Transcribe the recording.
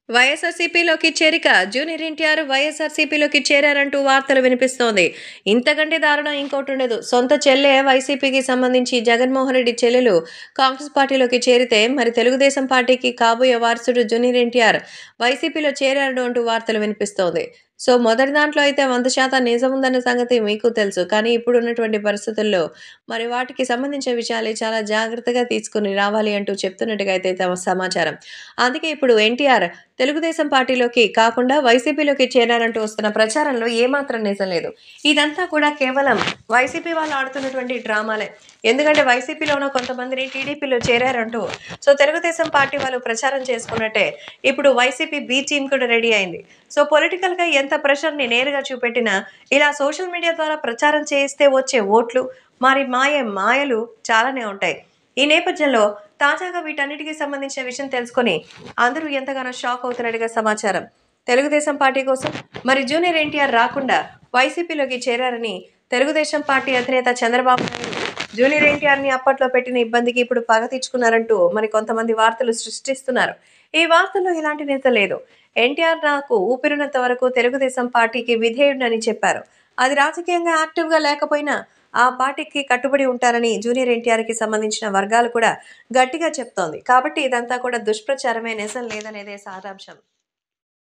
వైఎస్ఆర్‌సీపీలోకి చేరిక. జూనియర్ ఎన్టీఆర్ వైఎస్ఆర్‌సీపీలోకి చేరారంటూ వార్తలు వినిపిస్తోంది. ఇంతకంటే దారుణం ఇంకోటుండదు. సొంత చెల్లె వైసీపీకి సంబంధించి జగన్మోహన్ రెడ్డి చెల్లెలు కాంగ్రెస్ పార్టీలోకి చేరితే, మరి తెలుగుదేశం పార్టీకి కాబోయే వారసుడు జూనియర్ ఎన్టీఆర్ వైసీపీలో చేరాడు అంటూ వార్తలు వినిపిస్తోంది. సో, మొదటి దాంట్లో అయితే 100% నిజముందన్న సంగతి మీకు తెలుసు. కానీ ఇప్పుడున్నటువంటి పరిస్థితుల్లో మరి వాటికి సంబంధించిన విషయాలే చాలా జాగ్రత్తగా తీసుకొని రావాలి అంటూ చెప్తున్నట్టుగా అయితే తమ సమాచారం. అందుకే ఇప్పుడు ఎన్టీఆర్ తెలుగుదేశం పార్టీలోకి కాకుండా వైసీపీలోకి చేరారంటూ వస్తున్న ప్రచారంలో ఏమాత్రం నిజం లేదు. ఇదంతా కూడా కేవలం వైసీపీ వాళ్ళు ఆడుతున్నటువంటి డ్రామాలే. ఎందుకంటే వైసీపీలోనూ కొంతమందిని టీడీపీలో చేరారంటూ సో తెలుగుదేశం పార్టీ వాళ్ళు ప్రచారం చేసుకున్నట్టే ఇప్పుడు వైసీపీ బి టీమ్ కూడా రెడీ అయింది. సో పొలిటికల్‌గా ఎంత ప్రెషర్‌ని నేరుగా చూపెట్టినా ఇలా సోషల్ మీడియా ద్వారా ప్రచారం చేయిస్తే వచ్చే ఓట్లు మరి మాయలు చాలానే ఉంటాయి. ఈ నేపథ్యంలో తాజాగా వీటన్నిటికి సంబంధించిన విషయం తెలుసుకొని అందరూ ఎంతగానో షాక్ అవుతున్నట్టుగా సమాచారం. తెలుగుదేశం పార్టీ కోసం మరి జూనియర్ ఎన్టీఆర్ రాకుండా వైసీపీలోకి చేరారని తెలుగుదేశం పార్టీ అధినేత చంద్రబాబు నాయుడు జూనియర్ ఎన్టీఆర్‌ని అప్పట్లో పెట్టిన ఇబ్బందికి ఇప్పుడు పగ తీర్చుకున్నారంటూ మరి కొంతమంది వార్తలు సృష్టిస్తున్నారు. ఈ వార్తల్లో ఎలాంటి నిజం లేదు. ఎన్టీఆర్ నాకు ఊపిరినంత వరకు తెలుగుదేశం పార్టీకి విధేయుడినని చెప్పారు. అది రాజకీయంగా యాక్టివ్‌గా లేకపోయినా ఆ పార్టీకి కట్టుబడి ఉంటారని జూనియర్ ఎన్టీఆర్‌కి సంబంధించిన వర్గాలు కూడా గట్టిగా చెప్తోంది. కాబట్టి ఇదంతా కూడా దుష్ప్రచారమే, నిజం లేదనేదే సారాంశం.